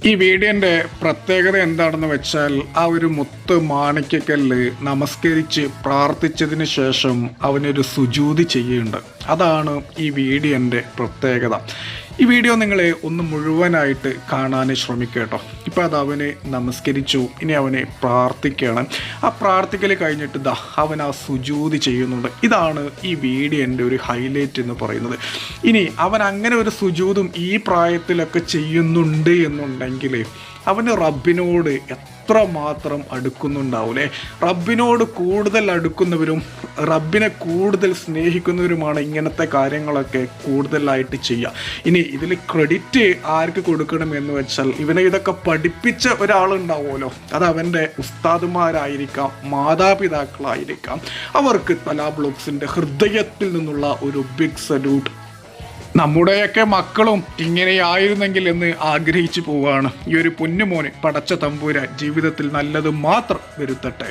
ഈ വീഡിയോൻ്റെ പ്രത്യേകത എന്താണെന്ന് വെച്ചാൽ ആ ഒരു മുത്ത് മാണിക്കക്കല്ല് നമസ്കരിച്ച് പ്രാർത്ഥിച്ചതിന് ശേഷം അവനൊരു സുജൂതി ചെയ്യുന്നുണ്ട്. അതാണ് ഈ വീഡിയോൻ്റെ പ്രത്യേകത. ഈ വീഡിയോ നിങ്ങളെ ഒന്ന് മുഴുവനായിട്ട് കാണാൻ ശ്രമിക്കുക കേട്ടോ. ഇപ്പോൾ അത് അവനെ നമസ്കരിച്ചു, ഇനി അവനെ പ്രാർത്ഥിക്കുകയാണ്. ആ പ്രാർത്ഥിക്കൽ കഴിഞ്ഞിട്ട് അവൻ ആ സുജൂതി ചെയ്യുന്നുണ്ട്. ഇതാണ് ഈ വീഡിയോൻ്റെ ഒരു ഹൈലൈറ്റ് എന്ന് പറയുന്നത്. ഇനി അവൻ അങ്ങനെ ഒരു സുജൂതും ഈ പ്രായത്തിലൊക്കെ ചെയ്യുന്നുണ്ട് എന്നുണ്ടെങ്കിൽ അവന് റബ്ബിനോട് എത്രമാത്രം അടുക്കുന്നുണ്ടാവൂലേ. റബ്ബിനോട് കൂടുതൽ അടുക്കുന്നവരും റബ്ബിനെ കൂടുതൽ സ്നേഹിക്കുന്നവരുമാണ് ഇങ്ങനത്തെ കാര്യങ്ങളൊക്കെ കൂടുതലായിട്ട് ചെയ്യുക. ഇനി ഇതിൽ ക്രെഡിറ്റ് ആർക്ക് കൊടുക്കണം എന്ന് വെച്ചാൽ ഇവനെ ഇതൊക്കെ പഠിപ്പിച്ച ഒരാളുണ്ടാവുമല്ലോ, അത് അവൻ്റെ ഉസ്താദുമാരായിരിക്കാം, മാതാപിതാക്കളായിരിക്കാം. അവർക്ക് തലാ ബ്ലോഗ്സിൻ്റെ ഹൃദയത്തിൽ നിന്നുള്ള ഒരു ബിഗ് സല്യൂട്ട്. നമ്മുടെയൊക്കെ മക്കളും ഇങ്ങനെയായിരുന്നെങ്കിൽ എന്ന് ആഗ്രഹിച്ചു പോവുകയാണ്. ഈ ഒരു പൊന്നുമോന് പടച്ച തമ്പുരാൻ ജീവിതത്തിൽ നല്ലത് മാത്രം വരുത്തട്ടെ.